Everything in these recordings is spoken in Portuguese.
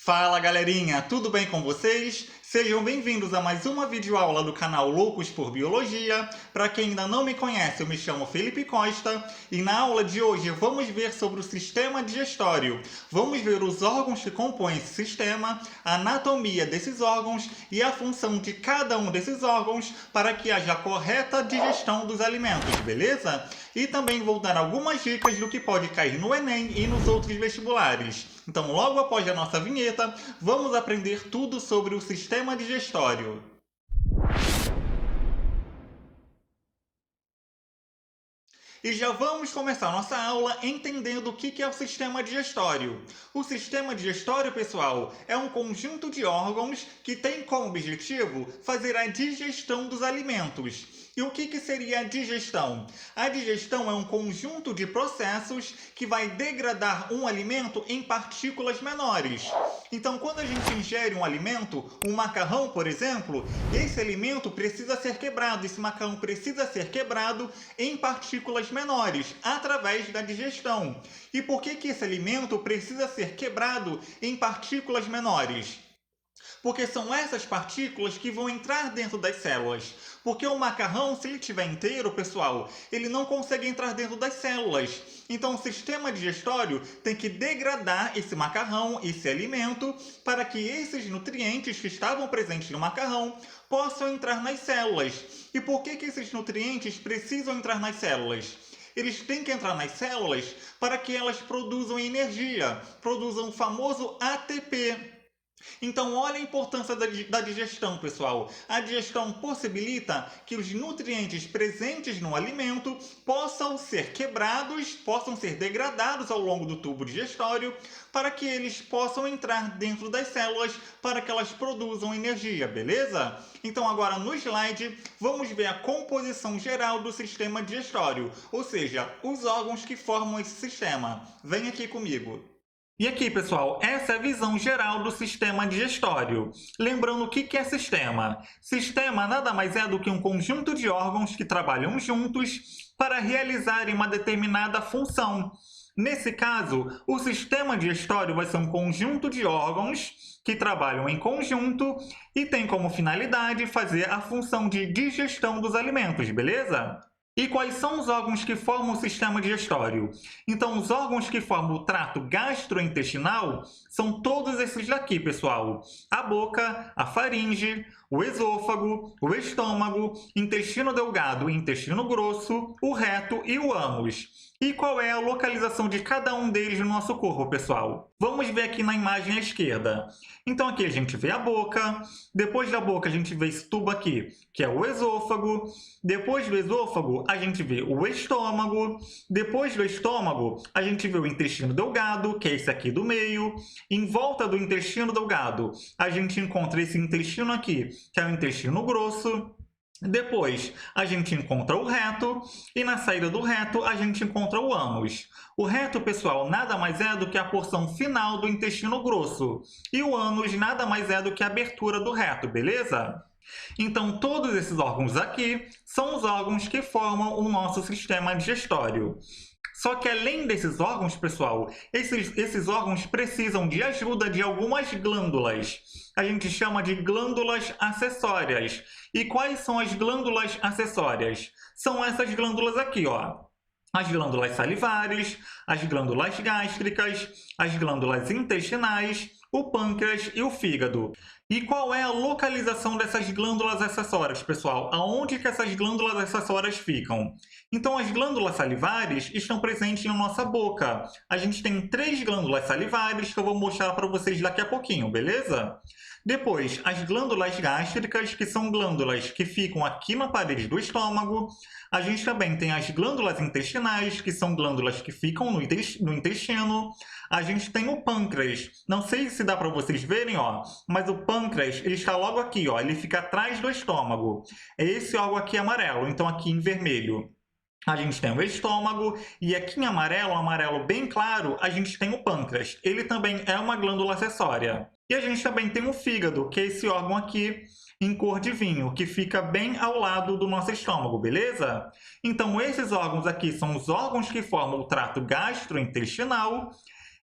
Fala galerinha, tudo bem com vocês? Sejam bem-vindos a mais uma videoaula do canal Loucos por Biologia. Para quem ainda não me conhece, eu me chamo Felipe Costa e na aula de hoje vamos ver sobre o sistema digestório. Vamos ver os órgãos que compõem esse sistema, a anatomia desses órgãos e a função de cada um desses órgãos para que haja a correta digestão dos alimentos, beleza? E também vou dar algumas dicas do que pode cair no Enem e nos outros vestibulares. Então, logo após a nossa vinheta, vamos aprender tudo sobre o sistema digestório. E já vamos começar nossa aula entendendo o que é o sistema digestório. O sistema digestório, pessoal, é um conjunto de órgãos que tem como objetivo fazer a digestão dos alimentos. E o que seria a digestão? A digestão é um conjunto de processos que vai degradar um alimento em partículas menores. Então, quando a gente ingere um alimento, um macarrão, por exemplo, esse alimento precisa ser quebrado, esse macarrão precisa ser quebrado em partículas menores, através da digestão. E por que esse alimento precisa ser quebrado em partículas menores? Porque são essas partículas que vão entrar dentro das células. Porque o macarrão, se ele estiver inteiro, pessoal, ele não consegue entrar dentro das células. Então, o sistema digestório tem que degradar esse macarrão, esse alimento, para que esses nutrientes que estavam presentes no macarrão possam entrar nas células. E por que esses nutrientes precisam entrar nas células? Eles têm que entrar nas células para que elas produzam energia, produzam o famoso ATP. Então, olha a importância da digestão, pessoal. A digestão possibilita que os nutrientes presentes no alimento possam ser quebrados, possam ser degradados ao longo do tubo digestório, para que eles possam entrar dentro das células, para que elas produzam energia, beleza? Então, agora no slide, vamos ver a composição geral do sistema digestório, ou seja, os órgãos que formam esse sistema. Vem aqui comigo. E aqui, pessoal, essa é a visão geral do sistema digestório. Lembrando o que é sistema? Sistema nada mais é do que um conjunto de órgãos que trabalham juntos para realizarem uma determinada função. Nesse caso, o sistema digestório vai ser um conjunto de órgãos que trabalham em conjunto e tem como finalidade fazer a função de digestão dos alimentos, beleza? E quais são os órgãos que formam o sistema digestório? Então, os órgãos que formam o trato gastrointestinal são todos esses daqui, pessoal. A boca, a faringe, o esôfago, o estômago, intestino delgado e intestino grosso, o reto e o ânus. E qual é a localização de cada um deles no nosso corpo, pessoal? Vamos ver aqui na imagem à esquerda. Então aqui a gente vê a boca, depois da boca a gente vê esse tubo aqui, que é o esôfago, depois do esôfago a gente vê o estômago, depois do estômago a gente vê o intestino delgado, que é esse aqui do meio, em volta do intestino delgado a gente encontra esse intestino aqui, que é o intestino grosso. Depois, a gente encontra o reto e na saída do reto a gente encontra o ânus. O reto, pessoal, nada mais é do que a porção final do intestino grosso. E o ânus nada mais é do que a abertura do reto, beleza? Então, todos esses órgãos aqui são os órgãos que formam o nosso sistema digestório. Só que além desses órgãos, pessoal, esses órgãos precisam de ajuda de algumas glândulas. A gente chama de glândulas acessórias. E quais são as glândulas acessórias? São essas glândulas aqui, ó. As glândulas salivares, as glândulas gástricas, as glândulas intestinais, o pâncreas e o fígado. E qual é a localização dessas glândulas acessórias, pessoal? Aonde que essas glândulas acessórias ficam? Então, as glândulas salivares estão presentes na nossa boca. A gente tem 3 glândulas salivares que eu vou mostrar para vocês daqui a pouquinho, beleza? Depois, as glândulas gástricas, que são glândulas que ficam aqui na parede do estômago. A gente também tem as glândulas intestinais, que são glândulas que ficam no intestino. A gente tem o pâncreas. Não sei se dá para vocês verem, ó, mas o pâncreas ele está logo aqui, ó, ele fica atrás do estômago. É esse órgão aqui amarelo, então aqui em vermelho a gente tem o estômago e aqui em amarelo, um amarelo bem claro, a gente tem o pâncreas. Ele também é uma glândula acessória. E a gente também tem o fígado, que é esse órgão aqui em cor de vinho, que fica bem ao lado do nosso estômago, beleza? Então, esses órgãos aqui são os órgãos que formam o trato gastrointestinal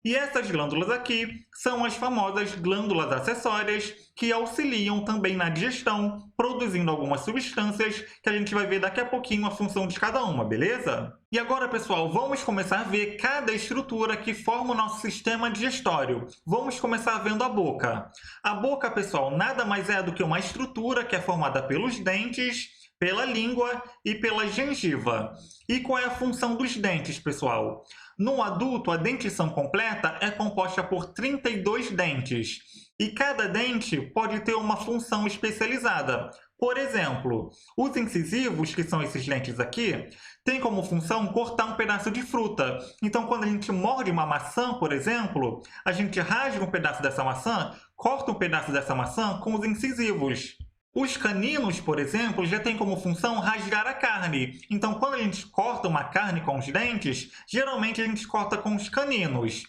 E essas glândulas aqui são as famosas glândulas acessórias, que auxiliam também na digestão, produzindo algumas substâncias que a gente vai ver daqui a pouquinho a função de cada uma, beleza? E agora, pessoal, vamos começar a ver cada estrutura que forma o nosso sistema digestório. Vamos começar vendo a boca. A boca, pessoal, nada mais é do que uma estrutura que é formada pelos dentes, pela língua e pela gengiva. E qual é a função dos dentes, pessoal? No adulto, a dentição completa é composta por 32 dentes. E cada dente pode ter uma função especializada. Por exemplo, os incisivos, que são esses dentes aqui, têm como função cortar um pedaço de fruta. Então, quando a gente morde uma maçã, por exemplo, a gente rasga um pedaço dessa maçã, corta um pedaço dessa maçã com os incisivos. Os caninos, por exemplo, já têm como função rasgar a carne. Então, quando a gente corta uma carne com os dentes, geralmente a gente corta com os caninos.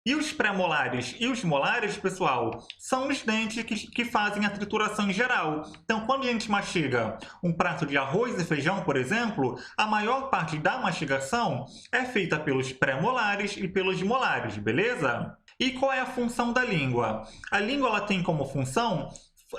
E os pré-molares e os molares, pessoal, são os dentes que fazem a trituração em geral. Então, quando a gente mastiga um prato de arroz e feijão, por exemplo, a maior parte da mastigação é feita pelos pré-molares e pelos molares, beleza? E qual é a função da língua? A língua ela tem como função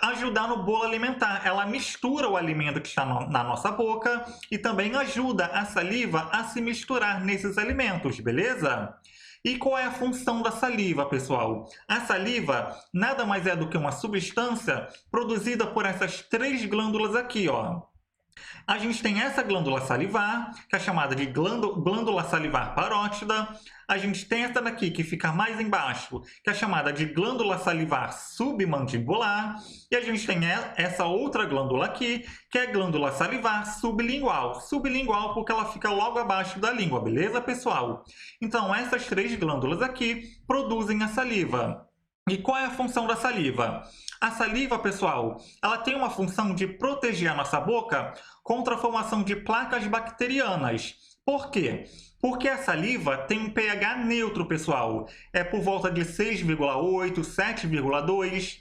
ajudar no bolo alimentar. Ela mistura o alimento que está na nossa boca e também ajuda a saliva a se misturar nesses alimentos, beleza? E qual é a função da saliva, pessoal? A saliva nada mais é do que uma substância produzida por essas três glândulas aqui, ó. A gente tem essa glândula salivar, que é chamada de glândula salivar parótida. A gente tem essa daqui, que fica mais embaixo, que é chamada de glândula salivar submandibular. E a gente tem essa outra glândula aqui, que é a glândula salivar sublingual. Sublingual porque ela fica logo abaixo da língua, beleza, pessoal? Então, essas três glândulas aqui produzem a saliva. E qual é a função da saliva? A saliva, pessoal, ela tem uma função de proteger a nossa boca contra a formação de placas bacterianas. Por quê? Porque a saliva tem um pH neutro, pessoal. É por volta de 6,8, 7,2.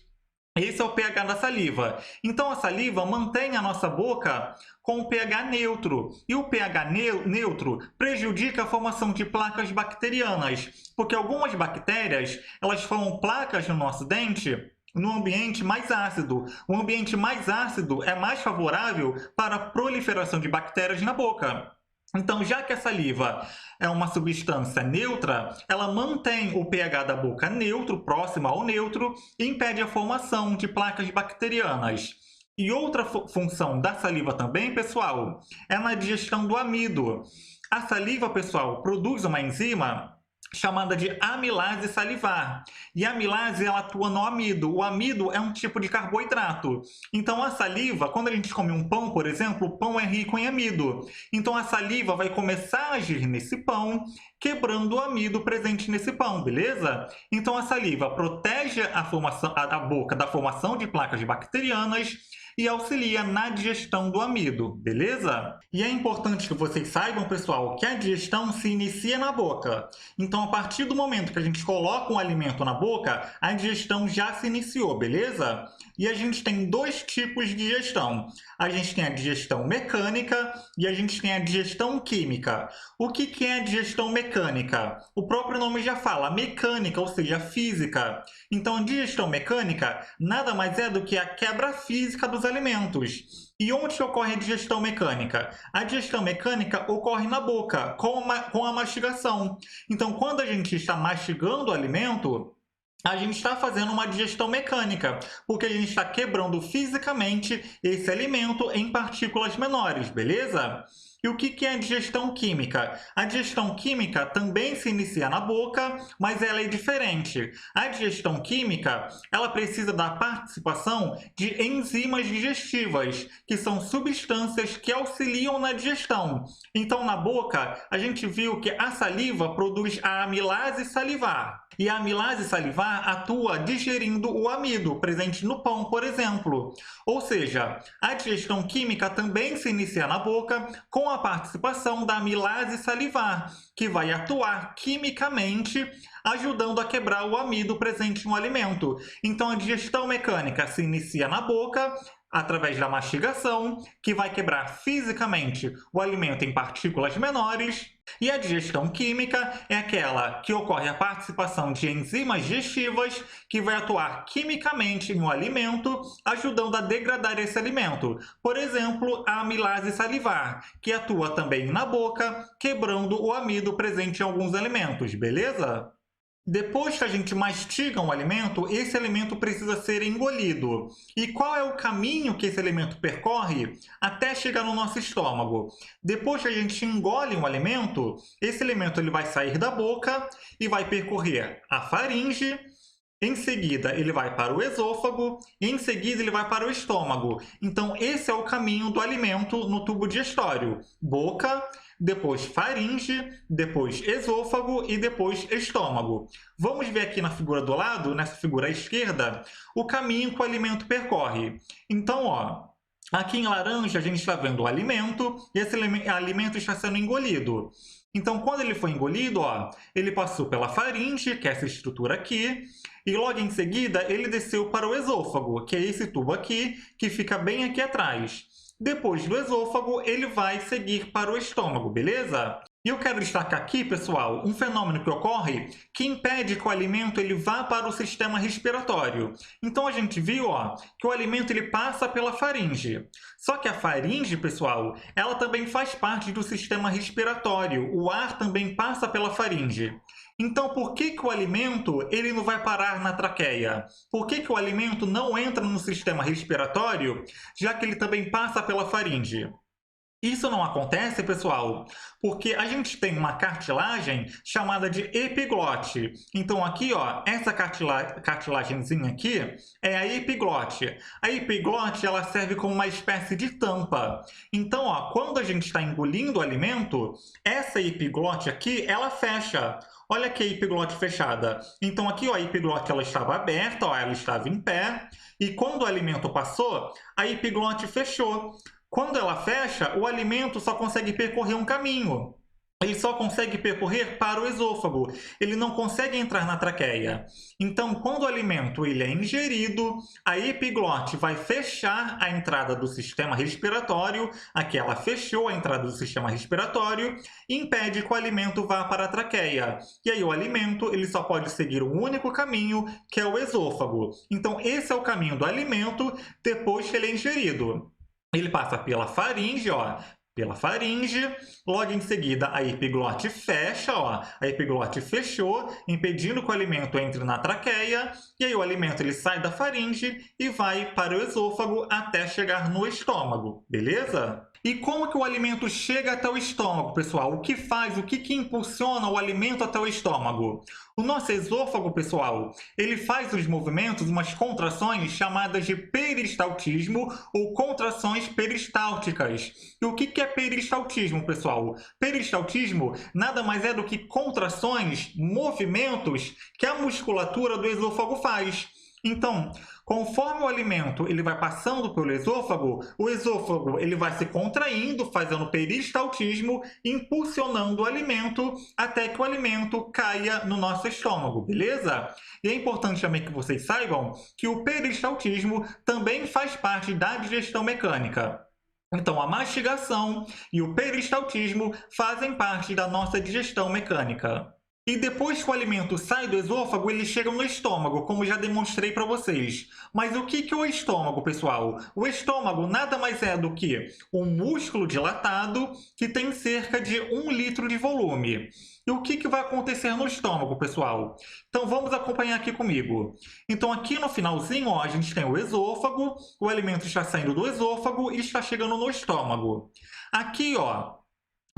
Esse é o pH da saliva. Então, a saliva mantém a nossa boca com o pH neutro. E o pH neutro prejudica a formação de placas bacterianas, porque algumas bactérias elas formam placas no nosso dente no ambiente mais ácido. O ambiente mais ácido é mais favorável para a proliferação de bactérias na boca. Então, já que a saliva é uma substância neutra, ela mantém o pH da boca neutro, próximo ao neutro, e impede a formação de placas bacterianas. E outra função da saliva também, pessoal, é na digestão do amido. A saliva, pessoal, produz uma enzima chamada de amilase salivar. E a amilase ela atua no amido. O amido é um tipo de carboidrato. Então a saliva, quando a gente come um pão, por exemplo, o pão é rico em amido. Então a saliva vai começar a agir nesse pão, quebrando o amido presente nesse pão, beleza? Então a saliva protege a boca da formação de placas bacterianas e auxilia na digestão do amido, beleza? E é importante que vocês saibam, pessoal, que a digestão se inicia na boca. Então, a partir do momento que a gente coloca um alimento na boca, a digestão já se iniciou, beleza? E a gente tem dois tipos de digestão. A gente tem a digestão mecânica e a gente tem a digestão química. O que é a digestão mecânica? O próprio nome já fala, mecânica, ou seja, física. Então, a digestão mecânica nada mais é do que a quebra física dos alimentos. E onde ocorre a digestão mecânica? A digestão mecânica ocorre na boca, com a mastigação. Então, quando a gente está mastigando o alimento, a gente está fazendo uma digestão mecânica, porque a gente está quebrando fisicamente esse alimento em partículas menores, beleza? E o que é a digestão química? A digestão química também se inicia na boca, mas ela é diferente. A digestão química, ela precisa da participação de enzimas digestivas, que são substâncias que auxiliam na digestão. Então, na boca, a gente viu que a saliva produz a amilase salivar. E a amilase salivar atua digerindo o amido presente no pão, por exemplo. Ou seja, a digestão química também se inicia na boca com a participação da amilase salivar, que vai atuar quimicamente, ajudando a quebrar o amido presente no alimento. Então, a digestão mecânica se inicia na boca, através da mastigação, que vai quebrar fisicamente o alimento em partículas menores. E a digestão química é aquela que ocorre a participação de enzimas digestivas que vai atuar quimicamente em um alimento, ajudando a degradar esse alimento. Por exemplo, a amilase salivar, que atua também na boca, quebrando o amido presente em alguns alimentos, beleza? Depois que a gente mastiga um alimento, esse alimento precisa ser engolido. E qual é o caminho que esse alimento percorre até chegar no nosso estômago? Depois que a gente engole um alimento, esse alimento ele vai sair da boca e vai percorrer a faringe. Em seguida, ele vai para o esôfago e em seguida ele vai para o estômago. Então, esse é o caminho do alimento no tubo digestório. Boca, depois faringe, depois esôfago e depois estômago. Vamos ver aqui na figura do lado, nessa figura à esquerda, o caminho que o alimento percorre. Então, ó, aqui em laranja a gente está vendo o alimento e esse alimento está sendo engolido. Então, quando ele foi engolido, ó, ele passou pela faringe, que é essa estrutura aqui, e logo em seguida ele desceu para o esôfago, que é esse tubo aqui, que fica bem aqui atrás. Depois do esôfago, ele vai seguir para o estômago, beleza? E eu quero destacar aqui, pessoal, um fenômeno que ocorre que impede que o alimento ele vá para o sistema respiratório. Então, a gente viu ó, que o alimento ele passa pela faringe. Só que a faringe, pessoal, ela também faz parte do sistema respiratório. O ar também passa pela faringe. Então, por que o alimento ele não vai parar na traqueia? Por que o alimento não entra no sistema respiratório, já que ele também passa pela faringe? Isso não acontece, pessoal, porque a gente tem uma cartilagem chamada de epiglote. Então, aqui, ó, essa cartilagemzinha aqui é a epiglote. A epiglote ela serve como uma espécie de tampa. Então, ó, quando a gente está engolindo o alimento, essa epiglote aqui, ela fecha. Olha aqui a epiglote fechada. Então, aqui ó, a epiglote ela estava aberta, ó, ela estava em pé. E quando o alimento passou, a epiglote fechou. Quando ela fecha, o alimento só consegue percorrer um caminho. Ele só consegue percorrer para o esôfago. Ele não consegue entrar na traqueia. Então, quando o alimento ele é ingerido, a epiglote vai fechar a entrada do sistema respiratório. Aqui ela fechou a entrada do sistema respiratório e impede que o alimento vá para a traqueia. E aí o alimento ele só pode seguir um único caminho, que é o esôfago. Então, esse é o caminho do alimento depois que ele é ingerido. Ele passa pela faringe, ó, pela faringe, logo em seguida a epiglote fecha, ó, a epiglote fechou, impedindo que o alimento entre na traqueia, e aí o alimento ele sai da faringe e vai para o esôfago até chegar no estômago, beleza? E como que o alimento chega até o estômago, pessoal? O que faz, o que impulsiona o alimento até o estômago? O nosso esôfago, pessoal, ele faz os movimentos, umas contrações chamadas de peristaltismo ou contrações peristálticas. E o que é peristaltismo, pessoal? Peristaltismo nada mais é do que contrações, movimentos que a musculatura do esôfago faz. Então, conforme o alimento ele vai passando pelo esôfago, o esôfago ele vai se contraindo, fazendo peristaltismo, impulsionando o alimento até que o alimento caia no nosso estômago, beleza? E é importante também que vocês saibam que o peristaltismo também faz parte da digestão mecânica. Então, a mastigação e o peristaltismo fazem parte da nossa digestão mecânica. E depois que o alimento sai do esôfago, ele chega no estômago, como já demonstrei para vocês. Mas o que é o estômago, pessoal? O estômago nada mais é do que um músculo dilatado que tem cerca de 1 litro de volume. E o que vai acontecer no estômago, pessoal? Então, vamos acompanhar aqui comigo. Então, aqui no finalzinho, ó, a gente tem o esôfago, o alimento está saindo do esôfago e está chegando no estômago. Aqui, ó,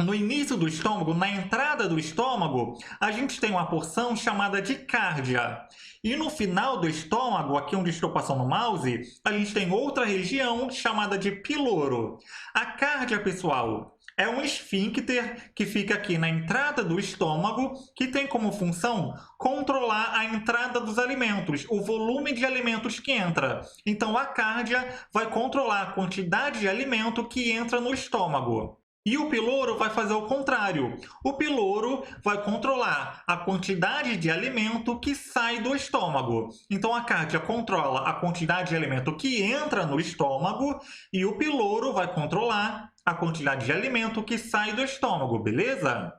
no início do estômago, na entrada do estômago, a gente tem uma porção chamada de cárdia. E no final do estômago, aqui onde estou passando o mouse, a gente tem outra região chamada de piloro. A cárdia, pessoal, é um esfíncter que fica aqui na entrada do estômago, que tem como função controlar a entrada dos alimentos, o volume de alimentos que entra. Então, a cárdia vai controlar a quantidade de alimento que entra no estômago. E o piloro vai fazer o contrário. O piloro vai controlar a quantidade de alimento que sai do estômago. Então, a cárdia controla a quantidade de alimento que entra no estômago e o piloro vai controlar a quantidade de alimento que sai do estômago, beleza?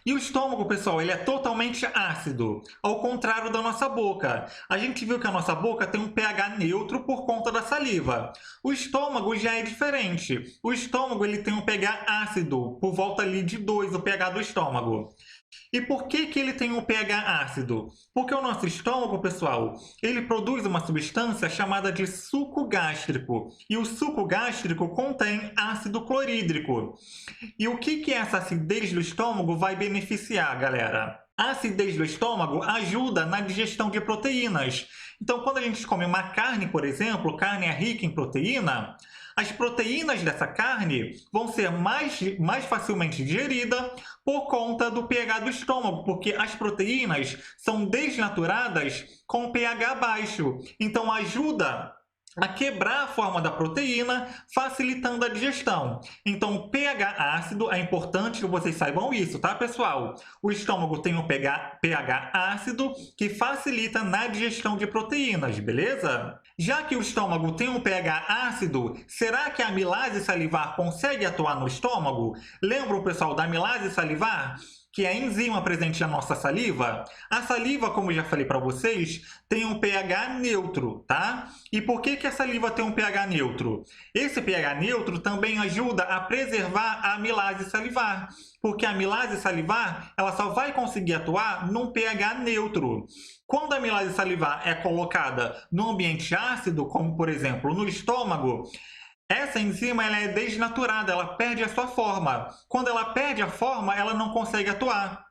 E o estômago, pessoal, ele é totalmente ácido, ao contrário da nossa boca. A gente viu que a nossa boca tem um pH neutro por conta da saliva. O estômago já é diferente. O estômago ele tem um pH ácido, por volta ali de 2, o pH do estômago. E por que que ele tem um pH ácido? Porque o nosso estômago, pessoal, ele produz uma substância chamada de suco gástrico. E o suco gástrico contém ácido clorídrico. E o que que essa acidez do estômago vai beneficiar, galera? A acidez do estômago ajuda na digestão de proteínas. Então, quando a gente come uma carne, por exemplo, carne é rica em proteína, as proteínas dessa carne vão ser mais facilmente digeridas por conta do pH do estômago, porque as proteínas são desnaturadas com pH baixo. Então, ajuda a quebrar a forma da proteína, facilitando a digestão. Então, pH ácido, é importante que vocês saibam isso, tá, pessoal? O estômago tem um pH ácido que facilita na digestão de proteínas, beleza? Já que o estômago tem um pH ácido, será que a amilase salivar consegue atuar no estômago? Lembram, pessoal, da amilase salivar? Que é a enzima presente na nossa saliva. A saliva, como eu já falei para vocês, tem um pH neutro, tá? E por que que a saliva tem um pH neutro? Esse pH neutro também ajuda a preservar a amilase salivar, porque a amilase salivar ela só vai conseguir atuar num pH neutro. Quando a amilase salivar é colocada num ambiente ácido, como por exemplo no estômago, essa enzima ela é desnaturada, ela perde a sua forma. Quando ela perde a forma, ela não consegue atuar.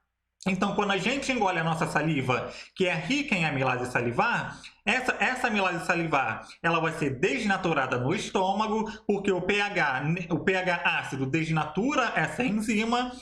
Então, quando a gente engole a nossa saliva, que é rica em amilase salivar, essa amilase salivar ela vai ser desnaturada no estômago, porque o pH ácido desnatura essa enzima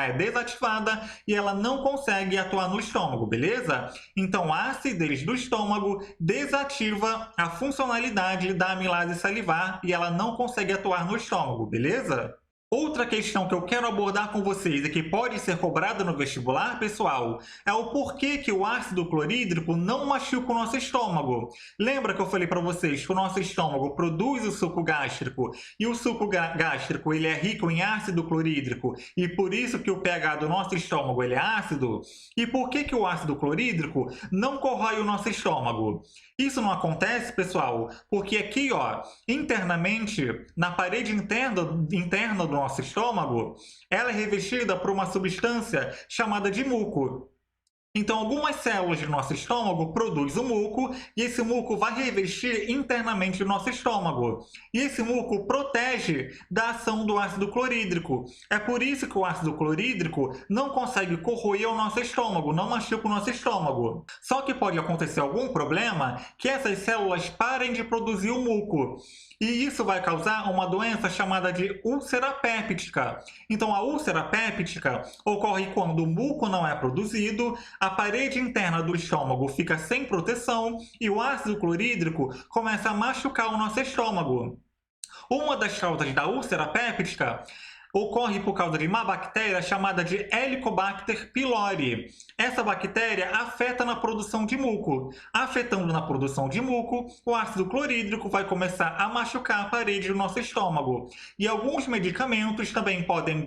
é desativada e ela não consegue atuar no estômago, beleza? Então, a acidez do estômago desativa a funcionalidade da amilase salivar e ela não consegue atuar no estômago, beleza? Outra questão que eu quero abordar com vocês e que pode ser cobrada no vestibular, pessoal, é o porquê que o ácido clorídrico não machuca o nosso estômago. Lembra que eu falei para vocês que o nosso estômago produz o suco gástrico e o suco gástrico ele é rico em ácido clorídrico e por isso que o pH do nosso estômago ele é ácido? E por que que o ácido clorídrico não corrói o nosso estômago? Isso não acontece, pessoal, porque aqui, ó, internamente, na parede interna do nosso estômago, ela é revestida por uma substância chamada de muco. Então, algumas células do nosso estômago produzem o muco e esse muco vai revestir internamente o nosso estômago. E esse muco protege da ação do ácido clorídrico. É por isso que o ácido clorídrico não consegue corroer o nosso estômago, não machuca o nosso estômago. Só que pode acontecer algum problema que essas células parem de produzir o muco. E isso vai causar uma doença chamada de úlcera péptica. Então, a úlcera péptica ocorre quando o muco não é produzido, a parede interna do estômago fica sem proteção e o ácido clorídrico começa a machucar o nosso estômago. Uma das causas da úlcera péptica ocorre por causa de uma bactéria chamada de Helicobacter pylori. Essa bactéria afeta na produção de muco. Afetando na produção de muco, o ácido clorídrico vai começar a machucar a parede do nosso estômago. E alguns medicamentos também podem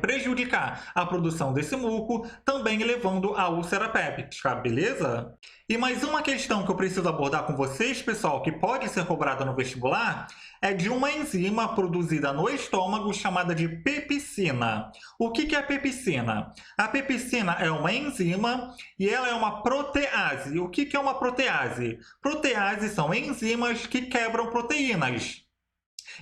prejudicar a produção desse muco, também levando à úlcera péptica, beleza? E mais uma questão que eu preciso abordar com vocês, pessoal, que pode ser cobrada no vestibular, é de uma enzima produzida no estômago chamada de pepsina. O que é a pepsina? A pepsina é uma enzima e ela é uma protease. O que é uma protease? Proteases são enzimas que quebram proteínas.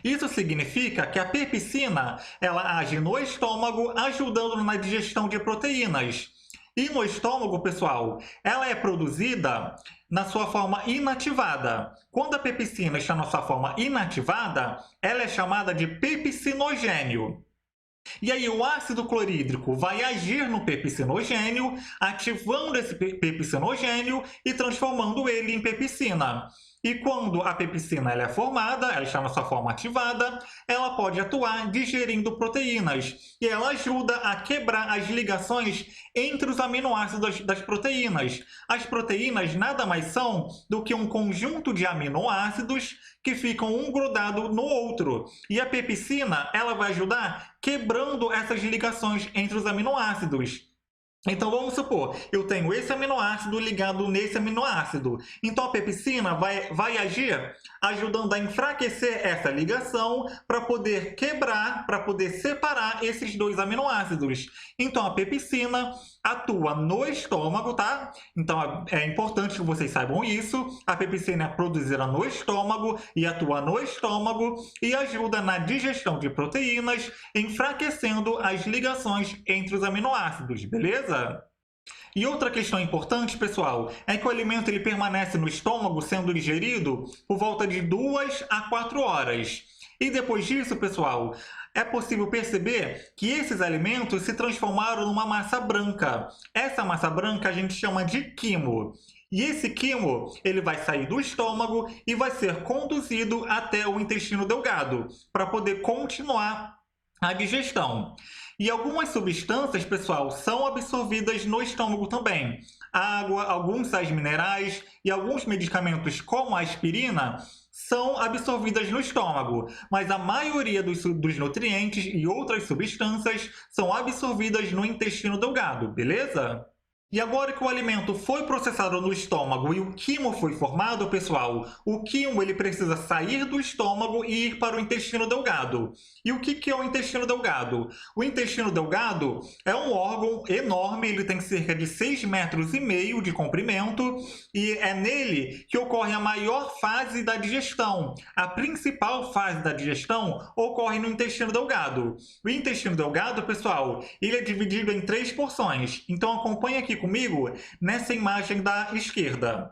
Isso significa que a pepsina ela age no estômago, ajudando na digestão de proteínas. E no estômago, pessoal, ela é produzida na sua forma inativada. Quando a pepsina está na sua forma inativada, ela é chamada de pepsinogênio. E aí o ácido clorídrico vai agir no pepsinogênio, ativando esse pepsinogênio e transformando ele em pepsina. E quando a pepsina ela é formada, ela está na sua forma ativada, ela pode atuar digerindo proteínas e ela ajuda a quebrar as ligações entre os aminoácidos das proteínas. As proteínas nada mais são do que um conjunto de aminoácidos que ficam um grudado no outro. E a pepsina ela vai ajudar quebrando essas ligações entre os aminoácidos. Então, vamos supor, eu tenho esse aminoácido ligado nesse aminoácido. Então, a pepsina vai agir ajudando a enfraquecer essa ligação para poder quebrar, para poder separar esses dois aminoácidos. Então, a pepsina atua no estômago, tá? Então, é importante que vocês saibam isso. A pepsina é produzida no estômago e atua no estômago e ajuda na digestão de proteínas, enfraquecendo as ligações entre os aminoácidos, beleza? E outra questão importante, pessoal, é que o alimento ele permanece no estômago sendo digerido por volta de 2 a 4 horas. E depois disso, pessoal, é possível perceber que esses alimentos se transformaram numa massa branca. Essa massa branca a gente chama de quimo. E esse quimo ele vai sair do estômago e vai ser conduzido até o intestino delgado para poder continuar a digestão. E algumas substâncias, pessoal, são absorvidas no estômago também. Água, alguns sais minerais e alguns medicamentos, como a aspirina, são absorvidas no estômago, mas a maioria dos nutrientes e outras substâncias são absorvidas no intestino delgado, beleza? E agora que o alimento foi processado no estômago e o quimo foi formado, pessoal, o quimo ele precisa sair do estômago e ir para o intestino delgado. E o que é o intestino delgado? O intestino delgado é um órgão enorme, ele tem cerca de 6,5 metros de comprimento e é nele que ocorre a maior fase da digestão. A principal fase da digestão ocorre no intestino delgado. O intestino delgado, pessoal, ele é dividido em 3 porções. Então acompanhe aqui comigo nessa imagem da esquerda.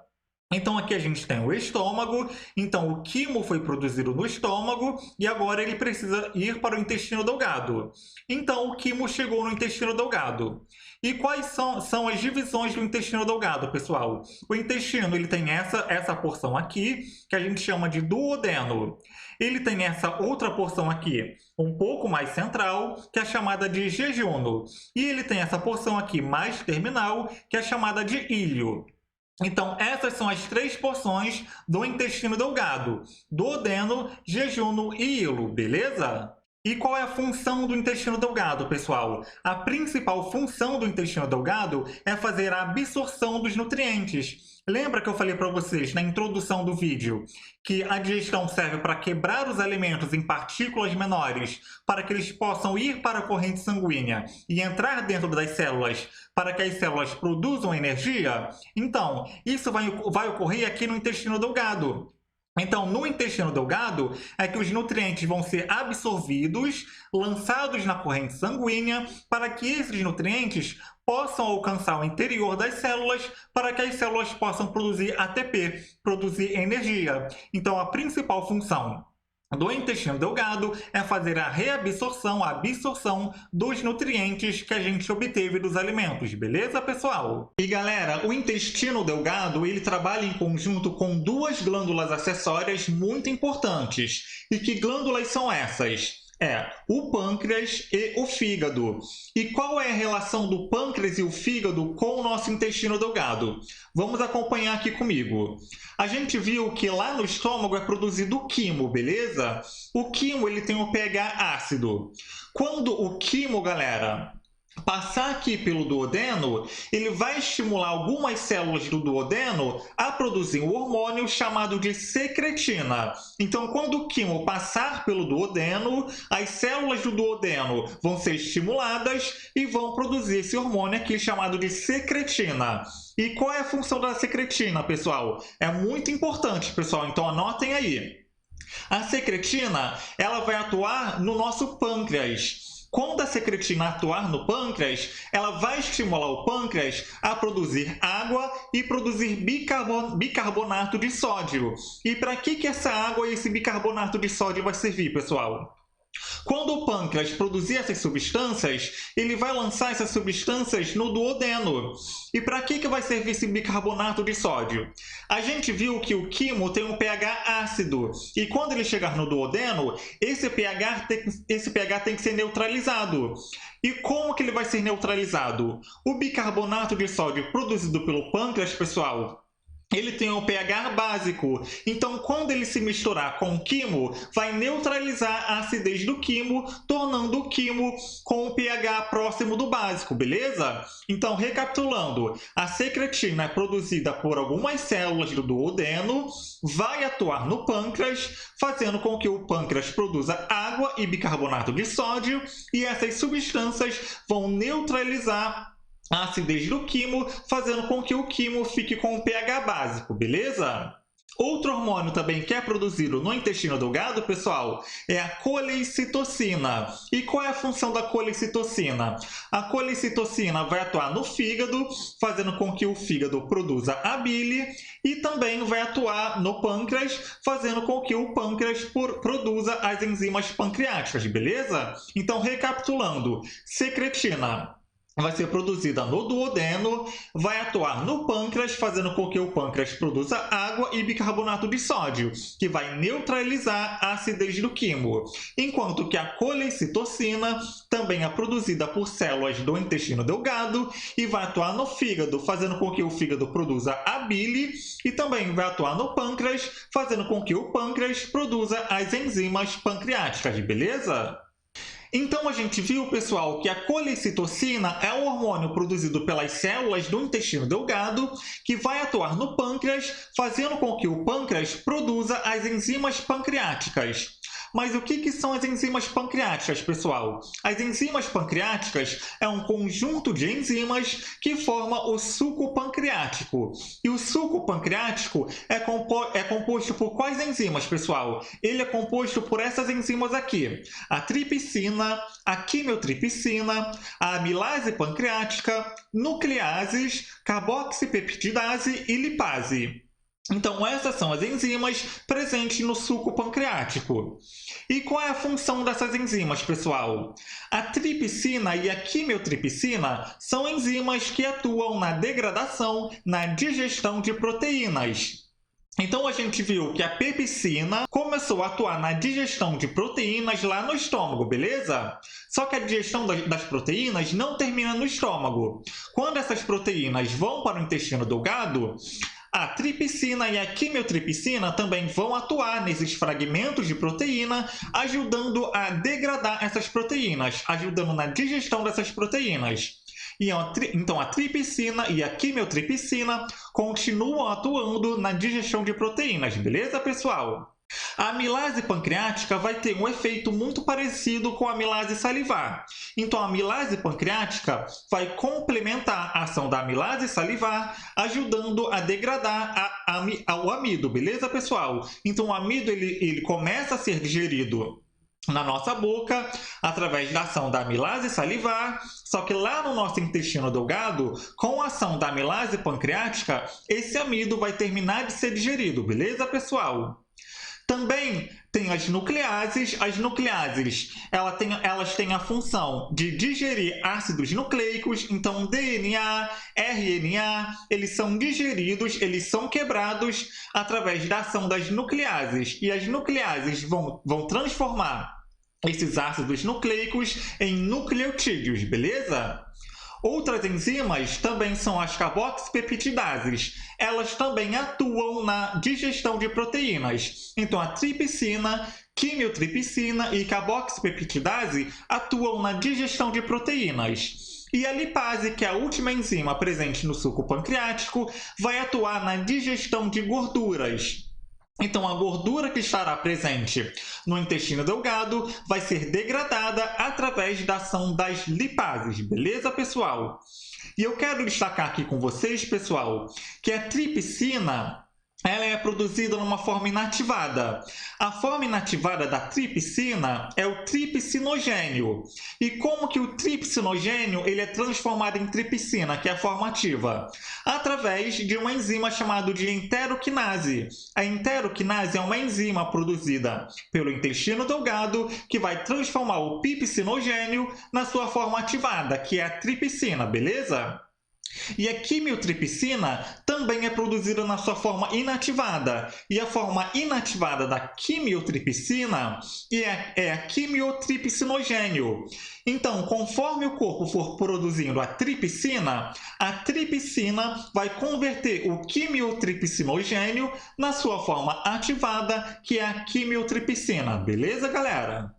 Então aqui a gente tem o estômago, então o quimo foi produzido no estômago e agora ele precisa ir para o intestino delgado. Então o quimo chegou no intestino delgado. E quais são as divisões do intestino delgado, pessoal? O intestino ele tem essa porção aqui, que a gente chama de duodeno. Ele tem essa outra porção aqui, um pouco mais central, que é chamada de jejuno. E ele tem essa porção aqui mais terminal, que é chamada de íleo. Então, essas são as 3 porções do intestino delgado: duodeno, jejuno e íleo, beleza? E qual é a função do intestino delgado, pessoal? A principal função do intestino delgado é fazer a absorção dos nutrientes. Lembra que eu falei para vocês na introdução do vídeo que a digestão serve para quebrar os alimentos em partículas menores para que eles possam ir para a corrente sanguínea e entrar dentro das células para que as células produzam energia? Então, isso vai ocorrer aqui no intestino delgado. Então, no intestino delgado é que os nutrientes vão ser absorvidos, lançados na corrente sanguínea, para que esses nutrientes possam alcançar o interior das células, para que as células possam produzir ATP, produzir energia. Então, a principal função do intestino delgado é fazer a reabsorção, a absorção dos nutrientes que a gente obteve dos alimentos, beleza, pessoal? E galera, o intestino delgado ele trabalha em conjunto com 2 glândulas acessórias muito importantes. E que glândulas são essas? O pâncreas e o fígado. E qual é a relação do pâncreas e o fígado com o nosso intestino delgado? Vamos acompanhar aqui comigo. A gente viu que lá no estômago é produzido o quimo, beleza? O quimo ele tem um pH ácido. Quando o quimo, galera, passar aqui pelo duodeno, ele vai estimular algumas células do duodeno a produzir um hormônio chamado de secretina. Então, quando o quimo passar pelo duodeno, as células do duodeno vão ser estimuladas e vão produzir esse hormônio aqui chamado de secretina. E qual é a função da secretina, pessoal? É muito importante, pessoal, então anotem aí. A secretina, ela vai atuar no nosso pâncreas. Quando a secretina atuar no pâncreas, ela vai estimular o pâncreas a produzir água e produzir bicarbonato de sódio. E para que essa água e esse bicarbonato de sódio vai servir, pessoal? Quando o pâncreas produzir essas substâncias, ele vai lançar essas substâncias no duodeno. E para que vai servir esse bicarbonato de sódio? A gente viu que o quimo tem um pH ácido, e quando ele chegar no duodeno, esse pH tem que ser neutralizado. E como que ele vai ser neutralizado? O bicarbonato de sódio produzido pelo pâncreas, pessoal, ele tem um pH básico, então quando ele se misturar com o quimo, vai neutralizar a acidez do quimo, tornando o quimo com um pH próximo do básico, beleza? Então, recapitulando, a secretina é produzida por algumas células do duodeno, vai atuar no pâncreas, fazendo com que o pâncreas produza água e bicarbonato de sódio, e essas substâncias vão neutralizar a acidez do quimo, fazendo com que o quimo fique com um pH básico, beleza? Outro hormônio também que é produzido no intestino delgado, pessoal, é a colecitocina. E qual é a função da colecitocina? A colecitocina vai atuar no fígado, fazendo com que o fígado produza a bile, e também vai atuar no pâncreas, fazendo com que o pâncreas produza as enzimas pancreáticas, beleza? Então, recapitulando, secretina vai ser produzida no duodeno, vai atuar no pâncreas, fazendo com que o pâncreas produza água e bicarbonato de sódio, que vai neutralizar a acidez do quimo. Enquanto que a colecitocina também é produzida por células do intestino delgado e vai atuar no fígado, fazendo com que o fígado produza a bile, e também vai atuar no pâncreas, fazendo com que o pâncreas produza as enzimas pancreáticas, beleza? Então, a gente viu, pessoal, que a colecitocina é um hormônio produzido pelas células do intestino delgado que vai atuar no pâncreas, fazendo com que o pâncreas produza as enzimas pancreáticas. Mas o que são as enzimas pancreáticas, pessoal? As enzimas pancreáticas é um conjunto de enzimas que forma o suco pancreático. E o suco pancreático é composto por quais enzimas, pessoal? Ele é composto por essas enzimas aqui: a tripsina, a quimiotripsina, a amilase pancreática, nucleases, carboxipeptidase e lipase. Então, essas são as enzimas presentes no suco pancreático. E qual é a função dessas enzimas, pessoal? A tripsina e a quimiotripsina são enzimas que atuam na degradação, na digestão de proteínas. Então, a gente viu que a pepsina começou a atuar na digestão de proteínas lá no estômago, beleza? Só que a digestão das proteínas não termina no estômago. Quando essas proteínas vão para o intestino delgado, a tripsina e a quimiotripsina também vão atuar nesses fragmentos de proteína, ajudando a degradar essas proteínas, ajudando na digestão dessas proteínas. Então, a tripsina e a quimiotripsina continuam atuando na digestão de proteínas, beleza, pessoal? A amilase pancreática vai ter um efeito muito parecido com a amilase salivar. Então, a amilase pancreática vai complementar a ação da amilase salivar, ajudando a degradar o amido, beleza, pessoal? Então, o amido ele começa a ser digerido na nossa boca, através da ação da amilase salivar, só que lá no nosso intestino delgado, com a ação da amilase pancreática, esse amido vai terminar de ser digerido, beleza, pessoal? Também tem as nucleases. As nucleases, elas têm a função de digerir ácidos nucleicos, então DNA, RNA, eles são digeridos, eles são quebrados através da ação das nucleases. E as nucleases vão transformar esses ácidos nucleicos em nucleotídeos, beleza? Outras enzimas também são as carboxipeptidases. Elas também atuam na digestão de proteínas. Então, a tripsina, quimiotripsina e carboxipeptidase atuam na digestão de proteínas. E a lipase, que é a última enzima presente no suco pancreático, vai atuar na digestão de gorduras. Então, a gordura que estará presente no intestino delgado vai ser degradada através da ação das lipases, beleza, pessoal? E eu quero destacar aqui com vocês, pessoal, que a tripsina ela é produzida numa forma inativada. A forma inativada da tripsina é o tripsinogênio. E como que o tripsinogênio ele é transformado em tripsina, que é a forma ativa? Através de uma enzima chamada de enteroquinase. A enteroquinase é uma enzima produzida pelo intestino delgado que vai transformar o pipsinogênio na sua forma ativada, que é a tripsina, beleza? E a quimiotripsina também é produzida na sua forma inativada. E a forma inativada da quimiotripsina é a quimiotripsinogênio. Então, conforme o corpo for produzindo a tripsina vai converter o quimiotripsinogênio na sua forma ativada, que é a quimiotripsina. Beleza, galera?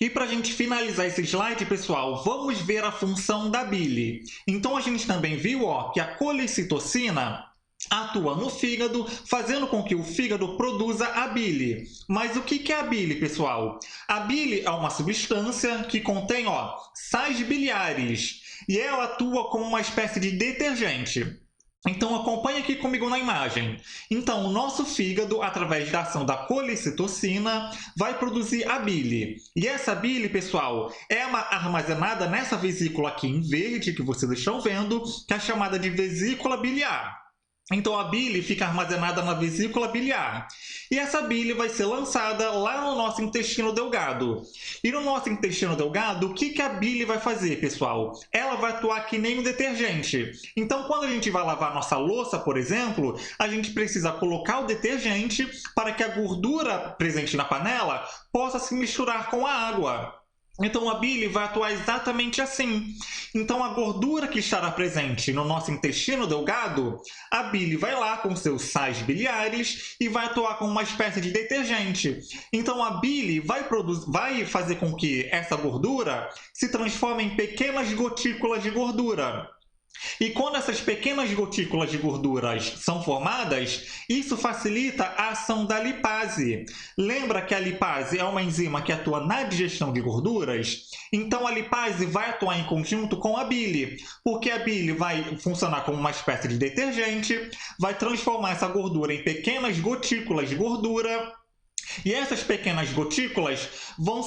E para a gente finalizar esse slide, pessoal, vamos ver a função da bile. Então, a gente também viu que a colicitocina atua no fígado, fazendo com que o fígado produza a bile. Mas o que é a bile, pessoal? A bile é uma substância que contém sais biliares e ela atua como uma espécie de detergente. Então, acompanhe aqui comigo na imagem. Então, o nosso fígado, através da ação da colicitocina, vai produzir a bile. E essa bile, pessoal, é armazenada nessa vesícula aqui em verde, que vocês estão vendo, que é chamada de vesícula biliar. Então, a bile fica armazenada na vesícula biliar. E essa bile vai ser lançada lá no nosso intestino delgado. E no nosso intestino delgado, o que a bile vai fazer, pessoal? Ela vai atuar que nem um detergente. Então, quando a gente vai lavar nossa louça, por exemplo, a gente precisa colocar o detergente para que a gordura presente na panela possa se misturar com a água. Então, a bile vai atuar exatamente assim. Então, a gordura que estará presente no nosso intestino delgado, a bile vai lá com seus sais biliares e vai atuar como uma espécie de detergente. Então, a bile vai fazer com que essa gordura se transforme em pequenas gotículas de gordura. E quando essas pequenas gotículas de gorduras são formadas, isso facilita a ação da lipase. Lembra que a lipase é uma enzima que atua na digestão de gorduras? Então, a lipase vai atuar em conjunto com a bile, porque a bile vai funcionar como uma espécie de detergente, vai transformar essa gordura em pequenas gotículas de gordura. E essas pequenas gotículas vão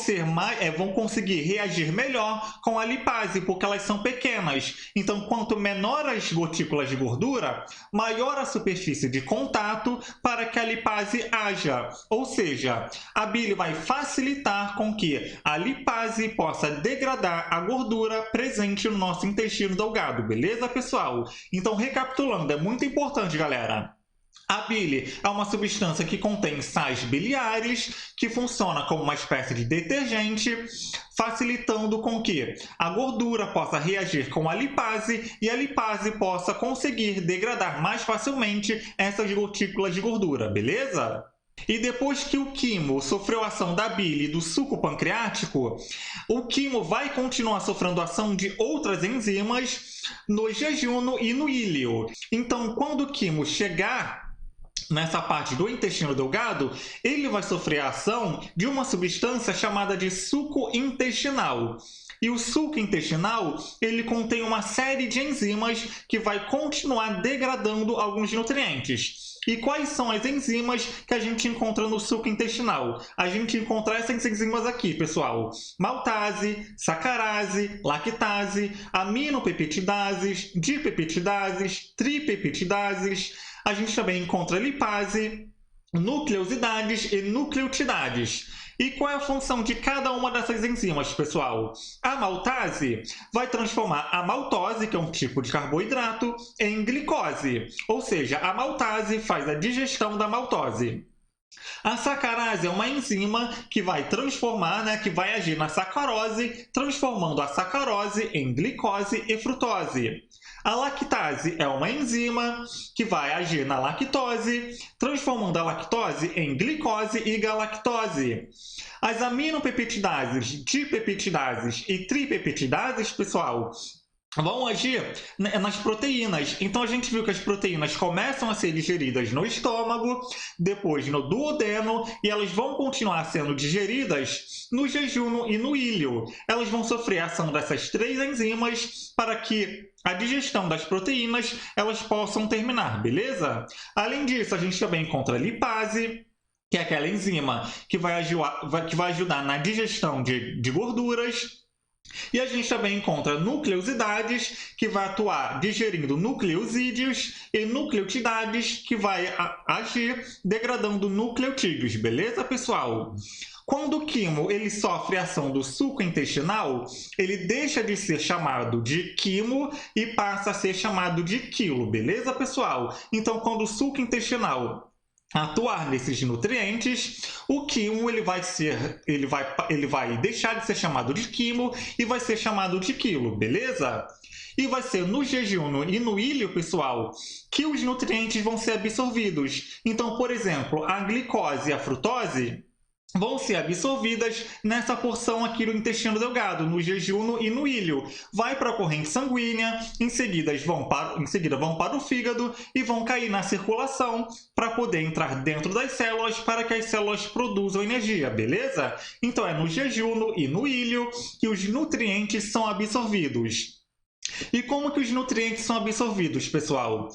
conseguir reagir melhor com a lipase, porque elas são pequenas. Então, quanto menor as gotículas de gordura, maior a superfície de contato para que a lipase haja. Ou seja, a bile vai facilitar com que a lipase possa degradar a gordura presente no nosso intestino delgado. Beleza, pessoal? Então, recapitulando, é muito importante, galera. A bile é uma substância que contém sais biliares, que funciona como uma espécie de detergente, facilitando com que a gordura possa reagir com a lipase e a lipase possa conseguir degradar mais facilmente essas gotículas de gordura, beleza? E depois que o quimo sofreu a ação da bile e do suco pancreático, o quimo vai continuar sofrendo a ação de outras enzimas no jejunum e no íleo. Então, quando o quimo chegar nessa parte do intestino delgado, ele vai sofrer a ação de uma substância chamada de suco intestinal. E o suco intestinal, ele contém uma série de enzimas que vai continuar degradando alguns nutrientes. E quais são as enzimas que a gente encontra no suco intestinal? A gente encontra essas enzimas aqui, pessoal. Maltase, sacarase, lactase, aminopeptidases, dipeptidases, tripeptidases. A gente também encontra lipase, nucleosidades e nucleotidades. E qual é a função de cada uma dessas enzimas, pessoal? A maltase vai transformar a maltose, que é um tipo de carboidrato, em glicose. Ou seja, a maltase faz a digestão da maltose. A sacarase é uma enzima que vai transformar, que vai agir na sacarose, transformando a sacarose em glicose e frutose. A lactase é uma enzima que vai agir na lactose, transformando a lactose em glicose e galactose. As aminopeptidases, dipeptidases e tripeptidases, pessoal, vão agir nas proteínas. Então a gente viu que as proteínas começam a ser digeridas no estômago, depois no duodeno, e elas vão continuar sendo digeridas no jejum e no íleo. Elas vão sofrer a ação dessas três enzimas para que a digestão das proteínas elas possam terminar, beleza? Além disso, a gente também encontra a lipase, que é aquela enzima que vai ajudar na digestão de gorduras. E a gente também encontra nucleosidades, que vai atuar digerindo nucleosídeos, e nucleotidades, que vai agir degradando nucleotídeos, beleza, pessoal? Quando o quimo ele sofre a ação do suco intestinal, ele deixa de ser chamado de quimo e passa a ser chamado de quilo, beleza, pessoal? Então, quando o suco intestinal atuar nesses nutrientes, o quimo ele vai deixar de ser chamado de quimo e vai ser chamado de quilo, beleza? E vai ser no jejum e no íleo, pessoal, que os nutrientes vão ser absorvidos. Então, por exemplo, a glicose e a frutose vão ser absorvidas nessa porção aqui do intestino delgado, no jejum e no íleo. Vai para a corrente sanguínea, em seguida vão para o fígado e vão cair na circulação para poder entrar dentro das células para que as células produzam energia, beleza? Então é no jejum e no íleo que os nutrientes são absorvidos. E como que os nutrientes são absorvidos, pessoal?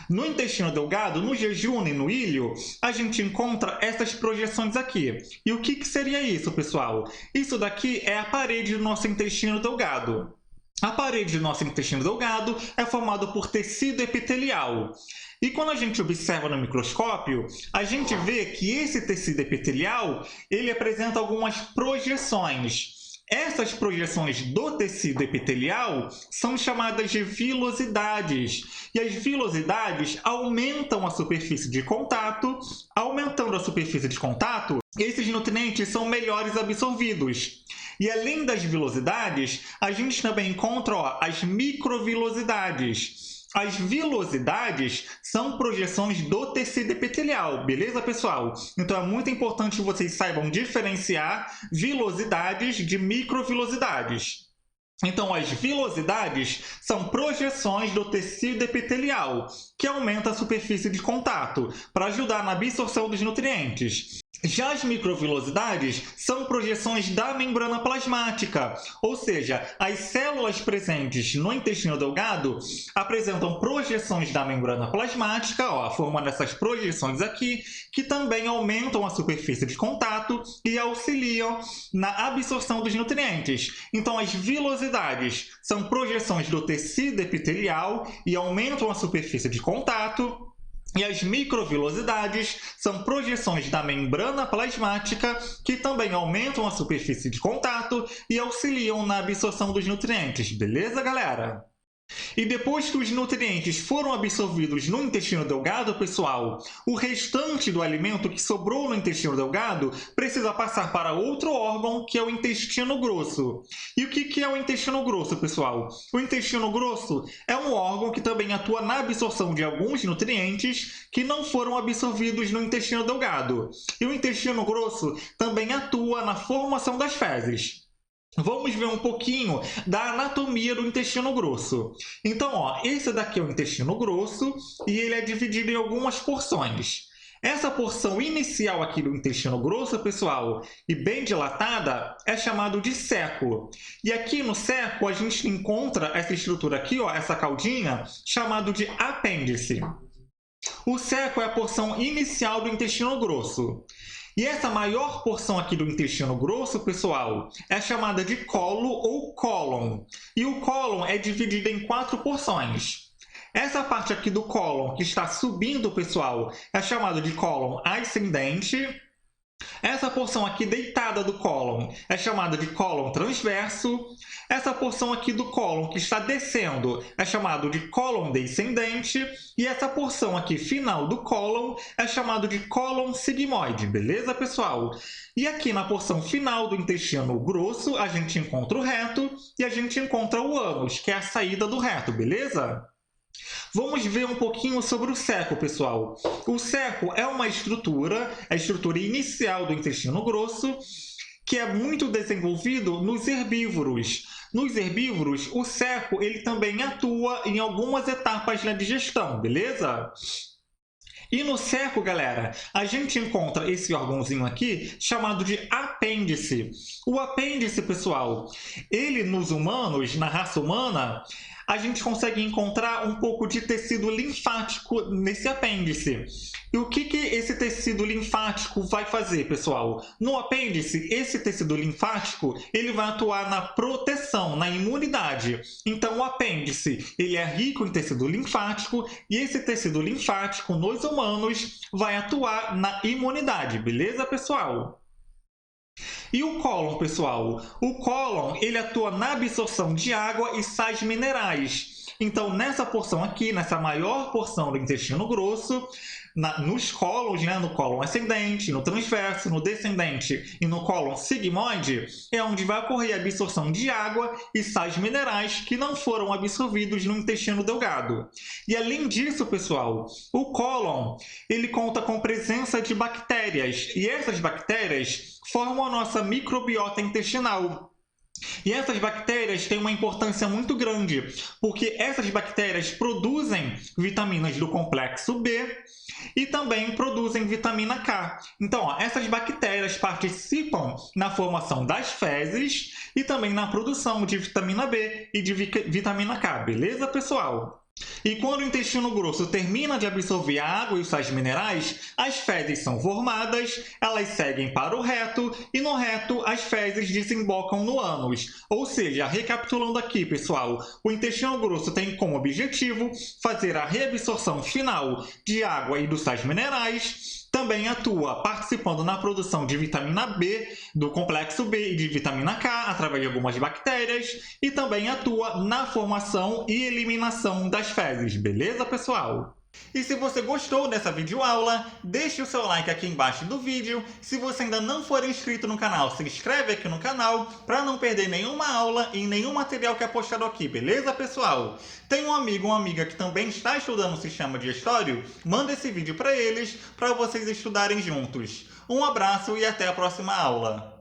No intestino delgado, no jejum e no íleo, a gente encontra essas projeções aqui. E o que seria isso, pessoal? Isso daqui é a parede do nosso intestino delgado. A parede do nosso intestino delgado é formada por tecido epitelial. E quando a gente observa no microscópio, a gente vê que esse tecido epitelial ele apresenta algumas projeções. Essas projeções do tecido epitelial são chamadas de vilosidades. E as vilosidades aumentam a superfície de contato. Aumentando a superfície de contato, esses nutrientes são melhores absorvidos. E além das vilosidades, a gente também encontra as microvilosidades. As vilosidades são projeções do tecido epitelial, beleza, pessoal? Então é muito importante que vocês saibam diferenciar vilosidades de microvilosidades. Então, as vilosidades são projeções do tecido epitelial, que aumenta a superfície de contato para ajudar na absorção dos nutrientes. Já as microvilosidades são projeções da membrana plasmática, ou seja, as células presentes no intestino delgado apresentam projeções da membrana plasmática, formando essas projeções aqui, que também aumentam a superfície de contato e auxiliam na absorção dos nutrientes. Então, as vilosidades são projeções do tecido epitelial e aumentam a superfície de contato. E as microvilosidades são projeções da membrana plasmática que também aumentam a superfície de contato e auxiliam na absorção dos nutrientes. Beleza, galera? E depois que os nutrientes foram absorvidos no intestino delgado, pessoal, o restante do alimento que sobrou no intestino delgado precisa passar para outro órgão, que é o intestino grosso. E o que é o intestino grosso, pessoal? O intestino grosso é um órgão que também atua na absorção de alguns nutrientes que não foram absorvidos no intestino delgado. E o intestino grosso também atua na formação das fezes. Vamos ver um pouquinho da anatomia do intestino grosso. Então, esse daqui é o intestino grosso e ele é dividido em algumas porções. Essa porção inicial aqui do intestino grosso, pessoal, e bem dilatada, é chamado de ceco. E aqui no ceco a gente encontra essa estrutura aqui, essa caudinha, chamado de apêndice. O ceco é a porção inicial do intestino grosso. E essa maior porção aqui do intestino grosso, pessoal, é chamada de colo ou cólon. E o cólon é dividido em 4 porções. Essa parte aqui do cólon que está subindo, pessoal, é chamada de cólon ascendente. Essa porção aqui deitada do cólon é chamada de cólon transverso. Essa porção aqui do cólon que está descendo é chamado de cólon descendente. E essa porção aqui final do cólon é chamado de cólon sigmoide, beleza, pessoal? E aqui na porção final do intestino grosso, a gente encontra o reto e a gente encontra o ânus, que é a saída do reto, beleza? Vamos ver um pouquinho sobre o ceco, pessoal. O ceco é uma estrutura, a estrutura inicial do intestino grosso, que é muito desenvolvido nos herbívoros. Nos herbívoros, o cerco ele também atua em algumas etapas da digestão, beleza? E no cerco, galera, a gente encontra esse órgãozinho aqui chamado de apêndice. O apêndice, pessoal, ele nos humanos, na raça humana, a gente consegue encontrar um pouco de tecido linfático nesse apêndice. E o que esse tecido linfático vai fazer, pessoal? No apêndice, esse tecido linfático ele vai atuar na proteção, na imunidade. Então, o apêndice ele é rico em tecido linfático e esse tecido linfático nos humanos vai atuar na imunidade, beleza, pessoal? E o cólon, pessoal? O cólon ele atua na absorção de água e sais minerais. Então, nessa porção aqui, nessa maior porção do intestino grosso, nos cólons, né, no cólon ascendente, no transverso, no descendente e no cólon sigmoide, é onde vai ocorrer a absorção de água e sais minerais que não foram absorvidos no intestino delgado. E além disso, pessoal, o cólon ele conta com presença de bactérias, e essas bactérias formam a nossa microbiota intestinal. E essas bactérias têm uma importância muito grande, porque essas bactérias produzem vitaminas do complexo B e também produzem vitamina K. Então, ó, essas bactérias participam na formação das fezes e também na produção de vitamina B e de vitamina K, beleza, pessoal? E quando o intestino grosso termina de absorver a água e os sais minerais, as fezes são formadas, elas seguem para o reto e no reto as fezes desembocam no ânus. Ou seja, recapitulando aqui, pessoal, o intestino grosso tem como objetivo fazer a reabsorção final de água e dos sais minerais, também atua participando na produção de vitamina B, do complexo B e de vitamina K, através de algumas bactérias, e também atua na formação e eliminação das fezes, beleza, pessoal? E se você gostou dessa videoaula, deixe o seu like aqui embaixo do vídeo. Se você ainda não for inscrito no canal, se inscreve aqui no canal para não perder nenhuma aula e nenhum material que é postado aqui, beleza, pessoal? Tem um amigo ou uma amiga que também está estudando o sistema digestório? Manda esse vídeo para eles, para vocês estudarem juntos. Um abraço e até a próxima aula!